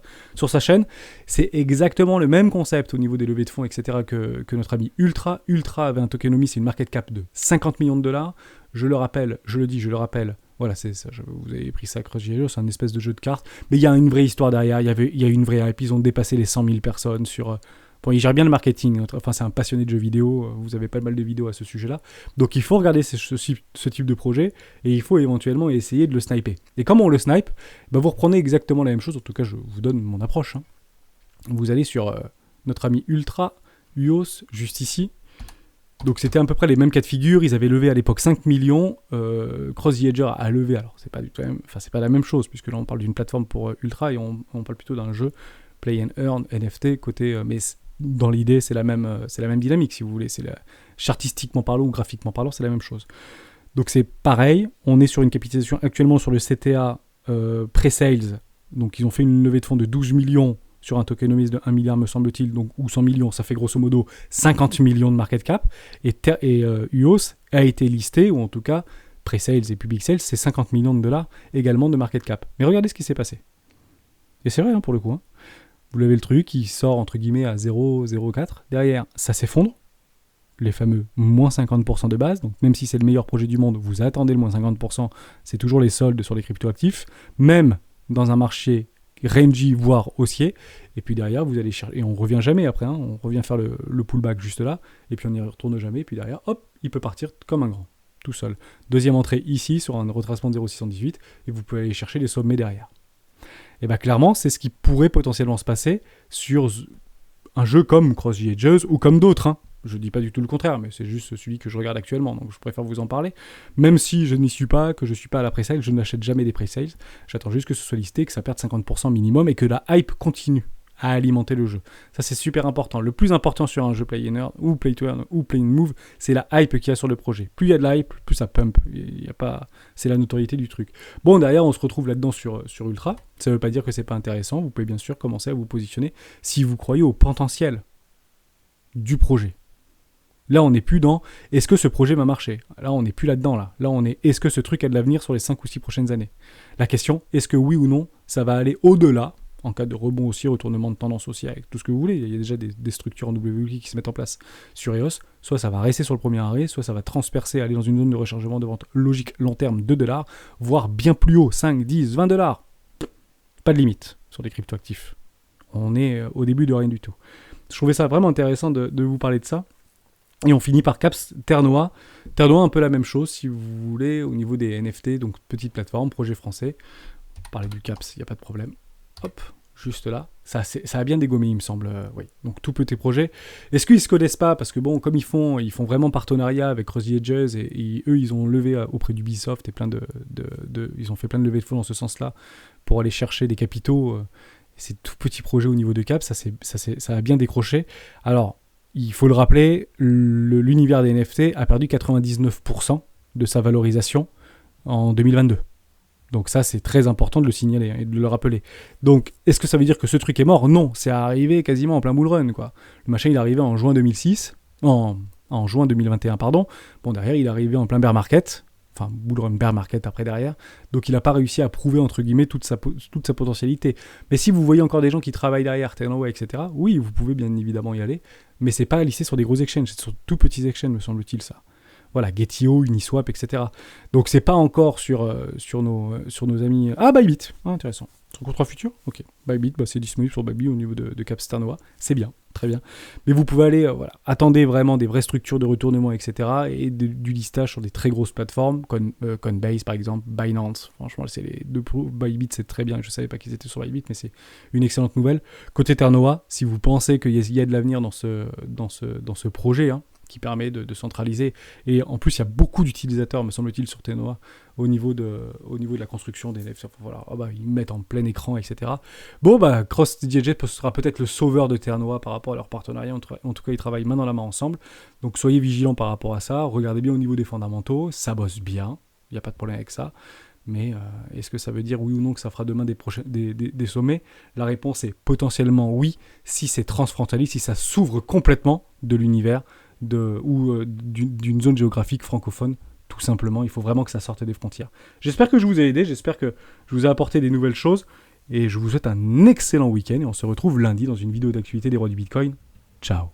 chaîne. C'est exactement le même concept au niveau des levées de fonds, etc. que notre ami Ultra. Ultra avait un tokenomie, c'est une market cap de 50 millions de dollars. Je le rappelle, je le rappelle. Voilà, c'est ça, vous avez pris ça, Cross the Edges, c'est un espèce de jeu de cartes. Mais il y a une vraie histoire derrière, il y a une vraie hype, ils ont dépassé les 100 000 personnes sur... Bon, il gère bien le marketing, enfin c'est un passionné de jeux vidéo, vous avez pas mal de vidéos à ce sujet-là. Donc il faut regarder ce type de projet, et il faut éventuellement essayer de le sniper. Et comment on le snipe, vous reprenez exactement la même chose, en tout cas je vous donne mon approche. Vous allez sur notre ami Ultra, UOS, juste ici. Donc c'était à peu près les mêmes cas de figure, ils avaient levé à l'époque 5 millions, Cross the Edges a levé, alors c'est pas du tout c'est pas la même chose, puisque là on parle d'une plateforme pour Ultra, et on parle plutôt d'un jeu Play and Earn, NFT, côté... mais dans l'idée, c'est la même dynamique, si vous voulez. Chartistiquement parlant ou graphiquement parlant, c'est la même chose. Donc c'est pareil, on est sur une capitalisation actuellement sur le CTA pre-sales. Donc ils ont fait une levée de fonds de 12 millions sur un tokenomics de 1 milliard, me semble-t-il, donc, ou 100 millions, ça fait grosso modo 50 millions de market cap. Et UOS a été listé, ou en tout cas, pre-sales et public sales, c'est 50 millions de dollars également de market cap. Mais regardez ce qui s'est passé. Et c'est vrai, pour le coup. Vous levez le truc, il sort entre guillemets à 0,04. Derrière, ça s'effondre. Les fameux moins 50% de base. Donc même si c'est le meilleur projet du monde, vous attendez le moins 50%. C'est toujours les soldes sur les cryptoactifs. Même dans un marché rangy, voire haussier. Et puis derrière, vous allez chercher. Et on revient jamais après. On revient faire le pullback juste là. Et puis on n'y retourne jamais. Et puis derrière, hop, il peut partir comme un grand. Tout seul. Deuxième entrée ici sur un retracement de 0,618. Et vous pouvez aller chercher les sommets derrière. Et clairement, c'est ce qui pourrait potentiellement se passer sur un jeu comme Cross the Edges ou comme d'autres. Je dis pas du tout le contraire, mais c'est juste celui que je regarde actuellement, donc je préfère vous en parler. Même si je n'y suis pas, que je suis pas à la pre-sale, je n'achète jamais des pre-sales. J'attends juste que ce soit listé, que ça perde 50% minimum et que la hype continue à alimenter le jeu. Ça, c'est super important. Le plus important sur un jeu Play and Earn, ou Play to Earn, ou Play and Move, c'est la hype qu'il y a sur le projet. Plus il y a de la hype, plus ça pump. C'est la notoriété du truc. Bon, derrière, on se retrouve là-dedans sur Ultra. Ça ne veut pas dire que c'est pas intéressant. Vous pouvez bien sûr commencer à vous positionner si vous croyez au potentiel du projet. Là, on n'est plus dans « est-ce que ce projet va marcher ?» Là, on n'est plus là-dedans. Là, on est « est-ce que ce truc a de l'avenir sur les 5 ou 6 prochaines années ?» La question, est-ce que oui ou non, ça va aller au-delà en cas de rebond aussi, retournement de tendance aussi, avec tout ce que vous voulez. Il y a déjà des structures en WWI qui se mettent en place sur EOS. Soit ça va rester sur le premier arrêt, soit ça va transpercer, aller dans une zone de rechargement de vente logique long terme de $, voire bien plus haut, 5, 10, $20. Pas de limite sur les cryptoactifs. On est au début de rien du tout. Je trouvais ça vraiment intéressant de vous parler de ça. Et on finit par Caps, Turnoa. Turnoa, un peu la même chose, si vous voulez, au niveau des NFT, donc petite plateforme, projet français. Parler du Caps, il n'y a pas de problème. Hop, juste là. Ça a bien dégommé, il me semble. Oui. Donc, tout petit projet. Est-ce qu'ils ne se connaissent pas? Parce que bon, comme ils font vraiment partenariat avec Cross the Edges et eux, ils ont levé auprès d'Ubisoft et ils ont fait plein de levées de fonds dans ce sens-là pour aller chercher des capitaux. Ces tout petits projets au niveau de Cap, ça a bien décroché. Alors, il faut le rappeler, l'univers des NFT a perdu 99% de sa valorisation en 2022. Donc ça, c'est très important de le signaler et de le rappeler. Donc, est-ce que ça veut dire que ce truc est mort? Non, c'est arrivé quasiment en plein bull run, quoi. Le machin, il est arrivé en juin 2006, en juin 2021, pardon. Bon, derrière, il est arrivé en plein bear market, enfin bull run bear market après derrière, donc il n'a pas réussi à prouver entre guillemets toute sa potentialité. Mais si vous voyez encore des gens qui travaillent derrière, Terranova, etc., oui, vous pouvez bien évidemment y aller, mais c'est pas listé sur des gros exchanges, c'est sur tout petits exchanges, me semble-t-il, ça. Voilà, Getio, Uniswap, etc. Donc c'est pas encore sur nos amis... Ah, Bybit, intéressant. Son contrat futur. Ok, Bybit, c'est disponible sur Bybit au niveau de Cap Terranova, c'est bien, très bien. Mais vous pouvez aller, attendez vraiment des vraies structures de retournement, etc. et du listage sur des très grosses plateformes, Coinbase par exemple, Binance, franchement c'est les deux Bybit, c'est très bien, je savais pas qu'ils étaient sur Bybit, mais c'est une excellente nouvelle. Côté Terranova, si vous pensez qu'il y a de l'avenir dans ce projet, qui permet de centraliser. Et en plus, il y a beaucoup d'utilisateurs, me semble-t-il, sur Terranova au niveau de la construction des nefs. Voilà, ils mettent en plein écran, etc. Bon, CrossDJ sera peut-être le sauveur de Terranova par rapport à leur partenariat. En tout cas, ils travaillent main dans la main ensemble. Donc, soyez vigilants par rapport à ça. Regardez bien au niveau des fondamentaux. Ça bosse bien. Il n'y a pas de problème avec ça. Mais est-ce que ça veut dire oui ou non que ça fera demain des sommets ? La réponse est potentiellement oui, si c'est transfrontalier, si ça s'ouvre complètement de l'univers d'une zone géographique francophone, tout simplement. Il faut vraiment que ça sorte des frontières. J'espère que je vous ai aidé, j'espère que je vous ai apporté des nouvelles choses, et je vous souhaite un excellent week-end, et on se retrouve lundi dans une vidéo d'actualité des rois du Bitcoin. Ciao.